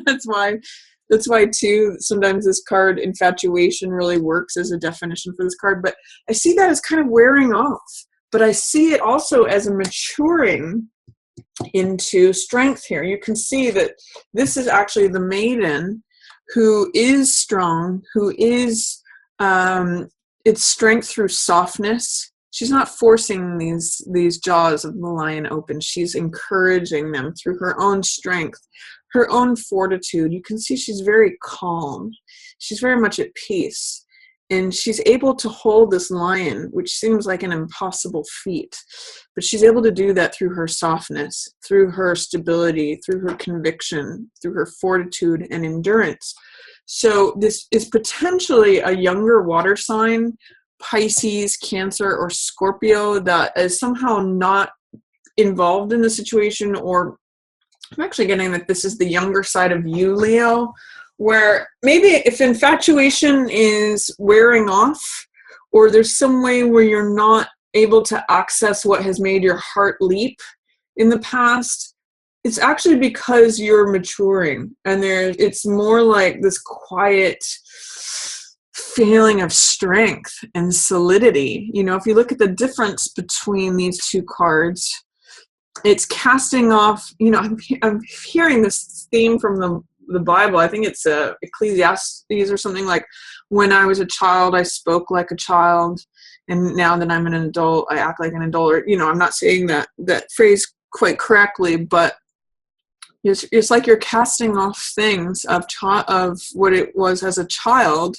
That's why too, sometimes this card infatuation really works as a definition for this card, but I see that as kind of wearing off. But I see it also as a maturing into strength here. You can see that this is actually the maiden who is strong, who is it's strength through softness. She's not forcing these jaws of the lion open. She's encouraging them through her own strength, her own fortitude. You can see she's very calm. She's very much at peace. And she's able to hold this lion, which seems like an impossible feat. But she's able to do that through her softness, through her stability, through her conviction, through her fortitude and endurance. So this is potentially a younger water sign, Pisces, Cancer, or Scorpio, that is somehow not involved in the situation, or I'm actually getting that this is the younger side of you, Leo, where maybe if infatuation is wearing off, or there's some way where you're not able to access what has made your heart leap in the past, it's actually because you're maturing, and it's more like this quiet feeling of strength and solidity. You know, if you look at the difference between these two cards, it's casting off, you know, I'm hearing this theme from the Bible. I think it's Ecclesiastes or something like, when I was a child, I spoke like a child, and now that I'm an adult, I act like an adult. Or, you know, I'm not saying that phrase quite correctly, but it's like you're casting off things of what it was as a child,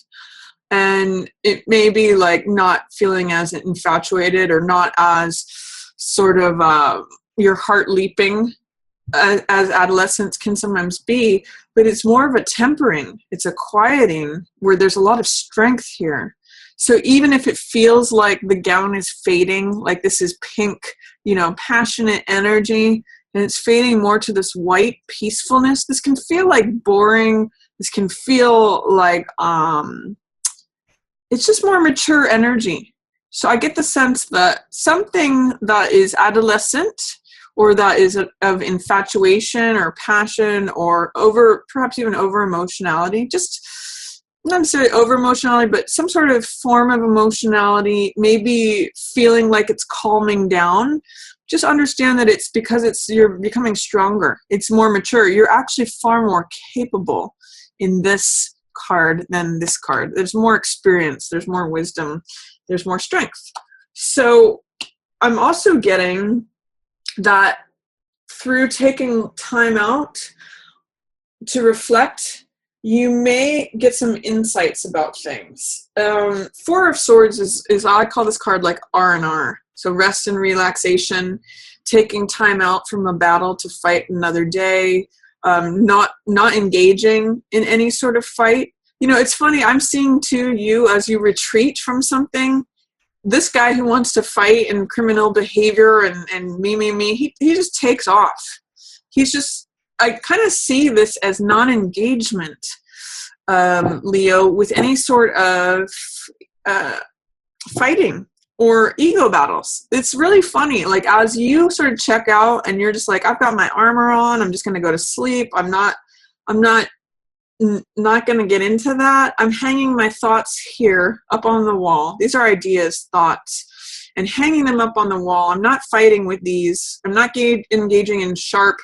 and it may be like not feeling as infatuated or not as sort of your heart leaping as adolescents can sometimes be, but it's more of a tempering, it's a quieting where there's a lot of strength here. So even if it feels like the gown is fading, like this is pink, you know, passionate energy, and it's fading more to this white peacefulness, this can feel like boring. This can feel like it's just more mature energy. So I get the sense that something that is adolescent, or that is of infatuation or passion, or perhaps even over emotionality, just not necessarily over emotionality, but some sort of form of emotionality, maybe feeling like it's calming down. Just understand that it's because you're becoming stronger. It's more mature. You're actually far more capable in this card than this card. There's more experience. There's more wisdom. There's more strength. So I'm also getting that through taking time out to reflect, you may get some insights about things. Four of Swords is I call this card like R&R. So rest and relaxation, taking time out from a battle to fight another day, not engaging in any sort of fight. You know, it's funny, I'm seeing too, you as you retreat from something, this guy who wants to fight and criminal behavior and me, he just takes off. I kind of see this as non-engagement, Leo, with any sort of fighting or ego battles. It's really funny. Like, as you sort of check out and you're just like, I've got my armor on, I'm just going to go to sleep. I'm not going to get into that. I'm hanging my thoughts here up on the wall. These are ideas, thoughts, and hanging them up on the wall. I'm not fighting with these. I'm not engaging in sharp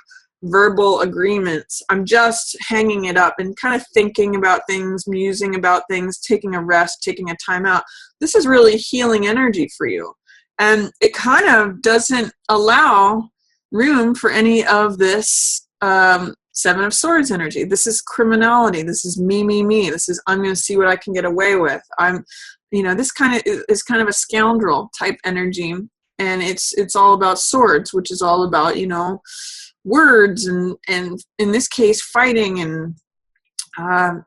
verbal agreements. I'm just hanging it up and kind of thinking about things, musing about things, taking a rest, taking a time out. This is really healing energy for you. And it kind of doesn't allow room for any of this Seven of Swords energy. This is criminality. This is me. This is, I'm going to see what I can get away with. This kind of is kind of a scoundrel type energy. And it's all about swords, which is all about, words and in this case, fighting and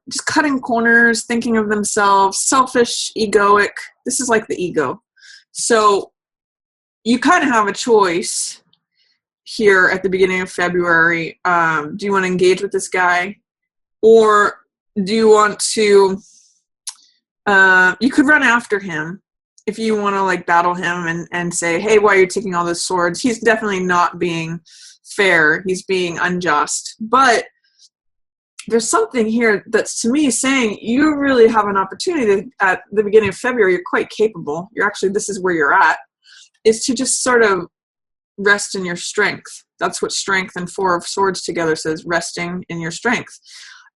just cutting corners, thinking of themselves, selfish, egoic. This is like the ego. So you kind of have a choice here at the beginning of February. Do you want to engage with this guy, or do you want to you could run after him if you want to like battle him and say, hey, why are you taking all those swords? He's definitely not being fair. He's being unjust. But there's something here that's to me saying you really have an opportunity at the beginning of February. You're quite capable. You're actually, this is where you're at, is to just sort of rest in your strength. That's what strength and Four of Swords together says, resting in your strength.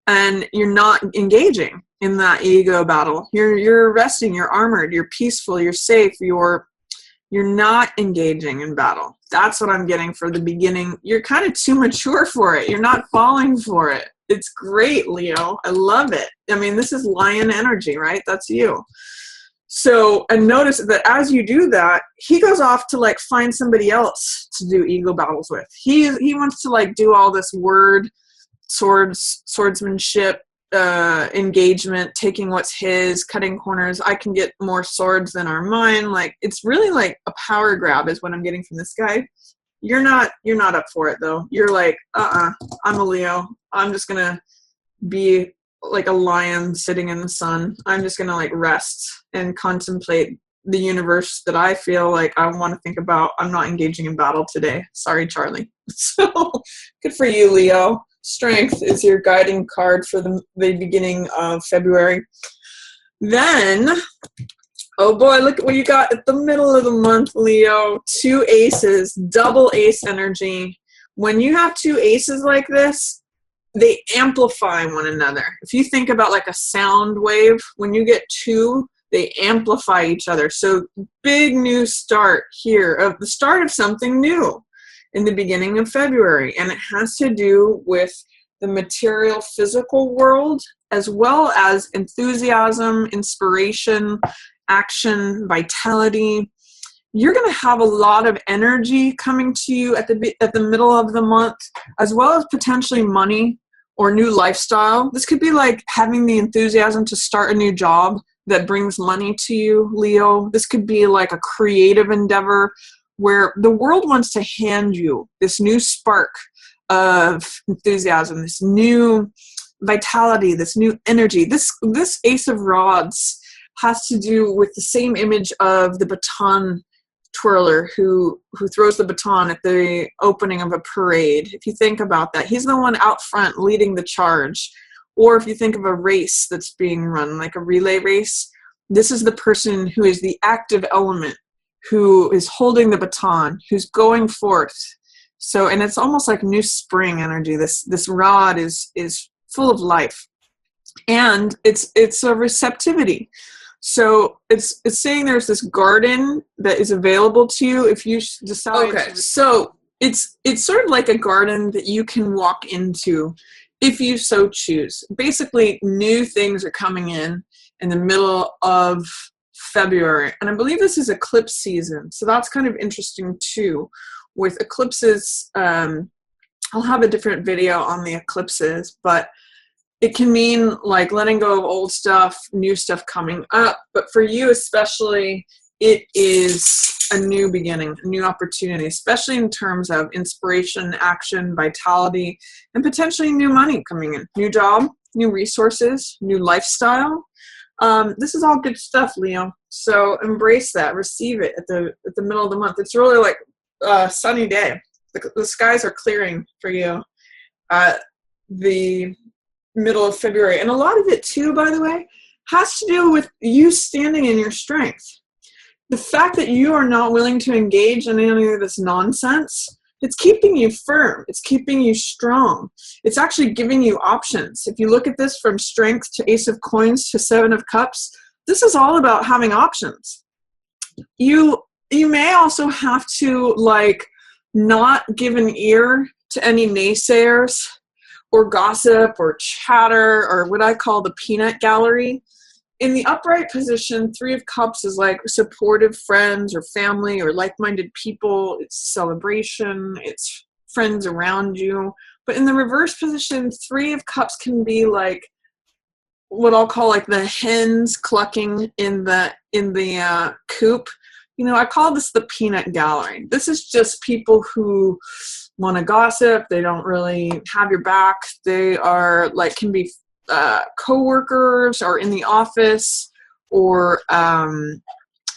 And you're not engaging in that ego battle. You're resting, you're armored, you're peaceful, you're safe, you're not engaging in battle. That's what I'm getting for the beginning. You're kind of too mature for it. You're not falling for it. It's great, Leo. I love it. I mean, this is lion energy, right? That's you. So, and notice that as you do that, he goes off to like find somebody else to do ego battles with. He wants to like do all this swordsmanship, engagement, taking what's his, cutting corners. I can get more swords than are mine. Like, it's really like a power grab is what I'm getting from this guy. You're not up for it though. You're like, I'm a Leo. I'm just gonna be like a lion sitting in the sun. I'm just gonna like rest and contemplate the universe that I feel like I want to think about. I'm not engaging in battle today. Sorry, Charlie. So good for you, Leo. Strength is your guiding card for the beginning of February. Then, oh boy, look at what you got at the middle of the month, Leo. 2 aces, double ace energy. When you have 2 aces like this, they amplify one another. If you think about like a sound wave, when you get 2, they amplify each other. So big new start here, of the start of something new in the beginning of February. And it has to do with the material physical world, as well as enthusiasm, inspiration, action, vitality. You're going to have a lot of energy coming to you at the middle of the month, as well as potentially money or new lifestyle. This could be like having the enthusiasm to start a new job that brings money to you, Leo. This could be like a creative endeavor where the world wants to hand you this new spark of enthusiasm, this new vitality, this new energy. This Ace of Rods has to do with the same image of the baton twirler who throws the baton at the opening of a parade. If you think about that, he's the one out front leading the charge. Or if you think of a race that's being run, like a relay race, this is the person who is the active element, who is holding the baton, who's going forth. So, and it's almost like new spring energy. This rod is full of life, and it's a receptivity. So it's saying there's this garden that is available to you if you decide. Okay, so it's sort of like a garden that you can walk into if you so choose. Basically, new things are coming in the middle of February, and I believe this is eclipse season, so that's kind of interesting too. With eclipses, I'll have a different video on the eclipses, but it can mean like letting go of old stuff, new stuff coming up. But for you especially, it is a new beginning, a new opportunity, especially in terms of inspiration, action, vitality, and potentially new money coming in. New job, new resources, new lifestyle. This is all good stuff, Leo. So embrace that, receive it at the middle of the month. It's really like a sunny day. The skies are clearing for you. The middle of February. And a lot of it too, by the way, has to do with you standing in your strength. The fact that you are not willing to engage in any of this nonsense, it's keeping you firm. It's keeping you strong. It's actually giving you options. If you look at this from strength to Ace of Coins to Seven of Cups, this is all about having options. You may also have to like not give an ear to any naysayers or gossip or chatter or what I call the peanut gallery. In the upright position, 3 of Cups is like supportive friends or family or like-minded people. It's celebration. It's friends around you. But in the reverse position, 3 of Cups can be like what I'll call like the hens clucking in the coop. You know, I call this the peanut gallery. This is just people who want to gossip. They don't really have your back. They are like, can be co-workers or in the office or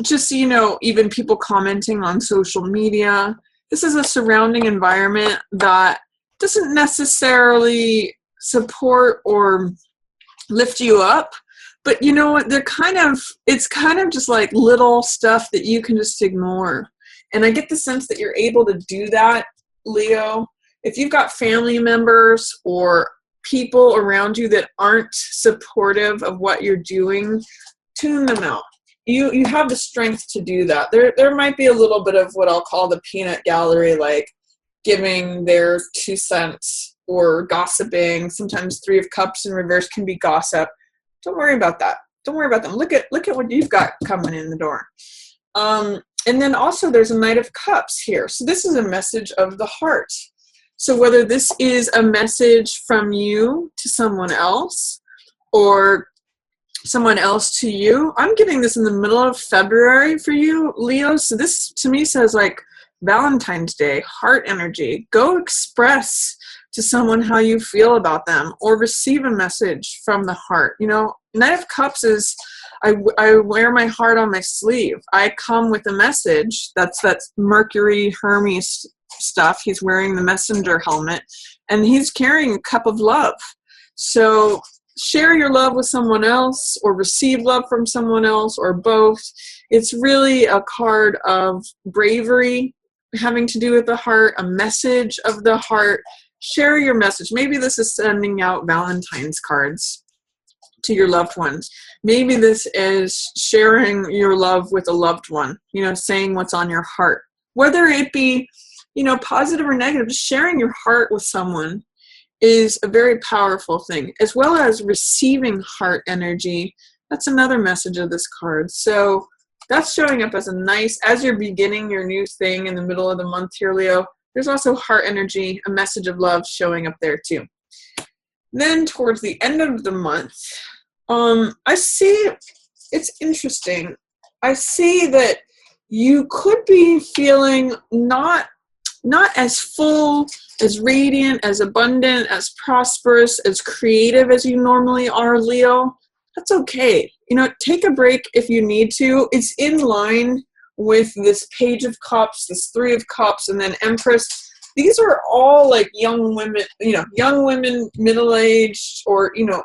just, you know, even people commenting on social media. This is a surrounding environment that doesn't necessarily support or lift you up. But you know what? It's kind of just like little stuff that you can just ignore. And I get the sense that you're able to do that, Leo. If you've got family members or people around you that aren't supportive of what you're doing, tune them out. You have the strength to do that. There might be a little bit of what I'll call the peanut gallery, like giving their 2 cents or gossiping. Sometimes 3 of Cups in reverse can be gossip. Don't worry about that. Don't worry about them. Look at what you've got coming in the door. And then also there's a Knight of Cups here. So this is a message of the heart. So whether this is a message from you to someone else or someone else to you, I'm getting this in the middle of February for you, Leo. So this to me says like Valentine's Day, heart energy. Go express to someone how you feel about them or receive a message from the heart. You know, Knight of Cups is, I wear my heart on my sleeve. I come with a message. That's Mercury Hermes stuff. He's wearing the messenger helmet and he's carrying a cup of love. So share your love with someone else or receive love from someone else or both. It's really a card of bravery having to do with the heart, a message of the heart. Share your message. Maybe this is sending out Valentine's cards to your loved ones. Maybe this is sharing your love with a loved one, you know, saying what's on your heart. Whether it be, you know, positive or negative, just sharing your heart with someone is a very powerful thing, as well as receiving heart energy. That's another message of this card. So that's showing up as a nice, as you're beginning your new thing in the middle of the month here, Leo, there's also heart energy, a message of love showing up there too. Then towards the end of the month, I see, it's interesting. I see that you could be feeling not as full, as radiant, as abundant, as prosperous, as creative as you normally are, Leo. That's okay. You know, take a break if you need to. It's in line with this Page of Cups, this 3 of Cups, and then Empress. These are all like young women, you know, young women, middle-aged, or, you know,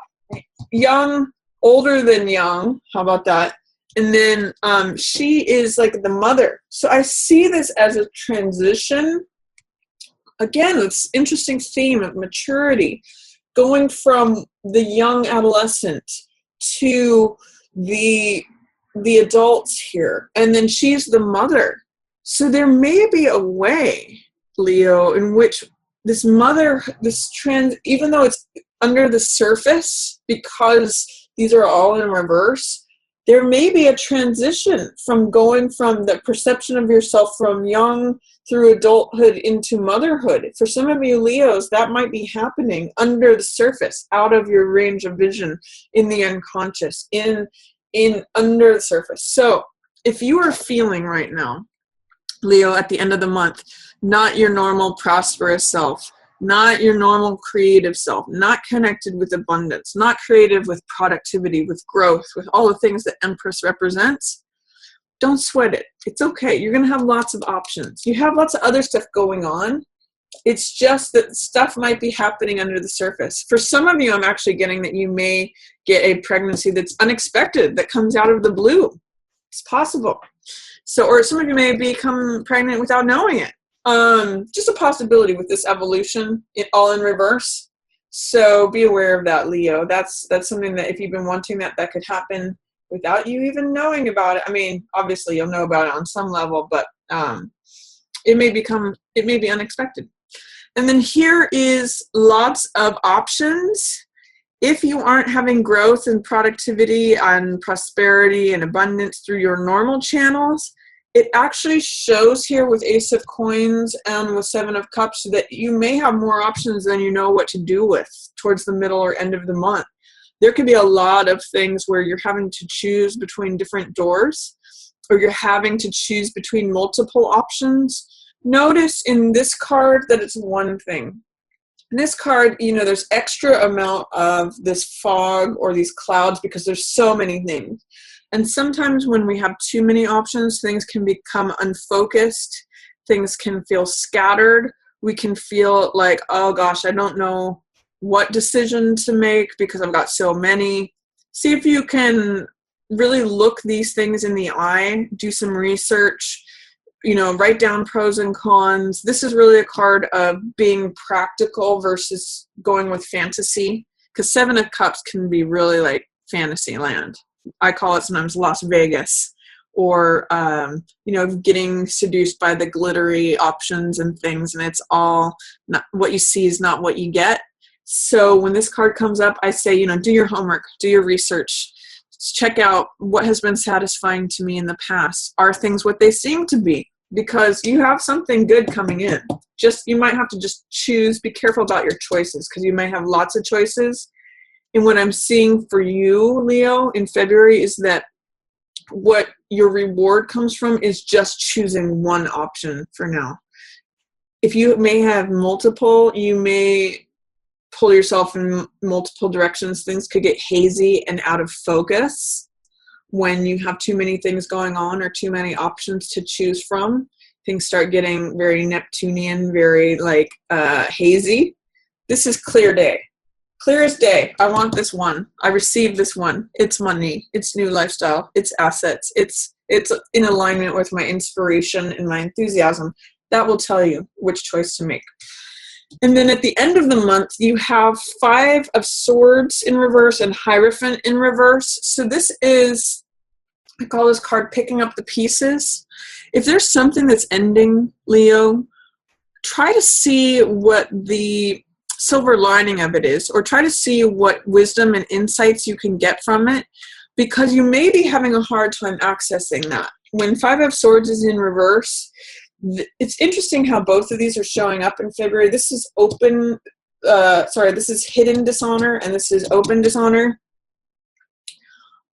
young, older than young. How about that? And then she is like the mother. So I see this as a transition. Again, it's interesting theme of maturity, going from the young adolescent to the adults here. And then she's the mother. So there may be a way, Leo, in which this mother, this trend, even though it's under the surface, because these are all in reverse, there may be a transition from going from the perception of yourself from young through adulthood into motherhood. For some of you Leos, that might be happening under the surface, out of your range of vision, in the unconscious, in under the surface. So if you are feeling right now, Leo, at the end of the month, not your normal prosperous self, not your normal creative self, not connected with abundance, not creative with productivity, with growth, with all the things that Empress represents, don't sweat it. It's okay. You're going to have lots of options. You have lots of other stuff going on. It's just that stuff might be happening under the surface. For some of you, I'm actually getting that you may get a pregnancy that's unexpected, that comes out of the blue. It's possible. So, or some of you may become pregnant without knowing it. Just a possibility with this evolution, all in reverse. So be aware of that, Leo. That's something that if you've been wanting that could happen without you even knowing about it. I mean, obviously you'll know about it on some level, but it may be unexpected. And then here is lots of options. If you aren't having growth and productivity and prosperity and abundance through your normal channels, it actually shows here with Ace of Coins and with 7 of Cups that you may have more options than you know what to do with towards the middle or end of the month. There could be a lot of things where you're having to choose between different doors, or you're having to choose between multiple options. Notice in this card that it's one thing. In this card, you know, there's extra amount of this fog or these clouds because there's so many things. And sometimes when we have too many options, things can become unfocused. Things can feel scattered. We can feel like, oh gosh, I don't know what decision to make because I've got so many. See if you can really look these things in the eye, do some research, write down pros and cons. This is really a card of being practical versus going with fantasy, because Seven of Cups can be really like fantasy land. I call it sometimes Las Vegas, or getting seduced by the glittery options and things, and it's all not what you see is not what you get. So when this card comes up, I say, do your homework, do your research, check out what has been satisfying to me in the past. Are things what they seem to be? Because you have something good coming in. You might have to just choose. Be careful about your choices, because you may have lots of choices. And what I'm seeing for you, Leo, in February is that what your reward comes from is just choosing one option for now. If you may have multiple, you may pull yourself in multiple directions. Things could get hazy and out of focus when you have too many things going on or too many options to choose from. Things start getting very Neptunian, very hazy. This is clear day. Clear as day. I want this one. I received this one. It's money. It's new lifestyle. It's assets. It's in alignment with my inspiration and my enthusiasm. That will tell you which choice to make. And then at the end of the month, you have 5 of Swords in reverse and Hierophant in reverse. So this is, I call this card picking up the pieces. If there's something that's ending, Leo, try to see what the silver lining of it is, or try to see what wisdom and insights you can get from it, because you may be having a hard time accessing that. When 5 of Swords is in reverse, it's interesting how both of these are showing up in February. This is this is hidden dishonor, and this is open dishonor.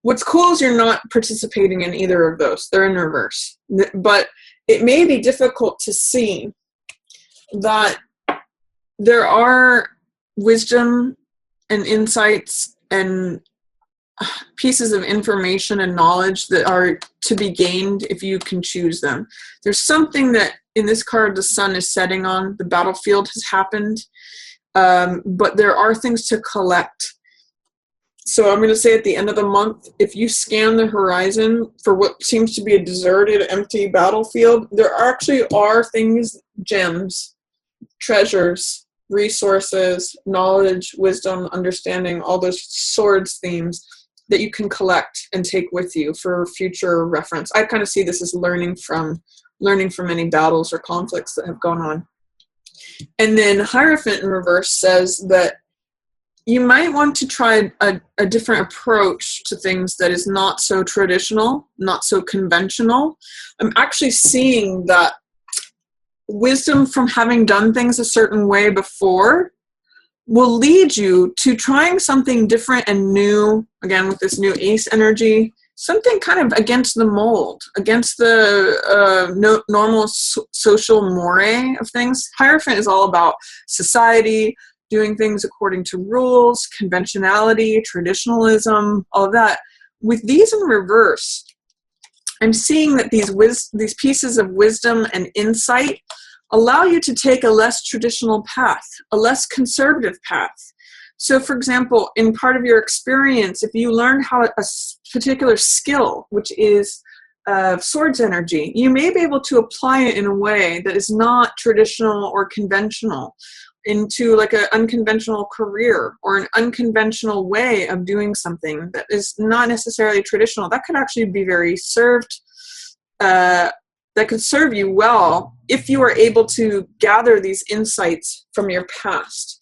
What's cool is you're not participating in either of those. They're in reverse. But it may be difficult to see that there are wisdom and insights and pieces of information and knowledge that are to be gained if you can choose them. There's something that in this card the sun is setting on, the battlefield has happened, but there are things to collect. So I'm going to say at the end of the month, if you scan the horizon for what seems to be a deserted, empty battlefield, there actually are things, gems, treasures, resources, knowledge, wisdom, understanding, all those swords themes that you can collect and take with you for future reference. I kind of see this as learning from any battles or conflicts that have gone on. And then Hierophant in reverse says that you might want to try a different approach to things that is not so traditional, not so conventional. I'm actually seeing that wisdom from having done things a certain way before will lead you to trying something different and new, again with this new ace energy, something kind of against the mold, against the normal social moray of things. Hierophant is all about society, doing things according to rules, conventionality, traditionalism, all of that. With these in reverse, I'm seeing that these pieces of wisdom and insight allow you to take a less traditional path, a less conservative path. So for example, in part of your experience, if you learn how a particular skill, which is swords energy, you may be able to apply it in a way that is not traditional or conventional, into like an unconventional career or an unconventional way of doing something that is not necessarily traditional. That could actually be that could serve you well if you are able to gather these insights from your past.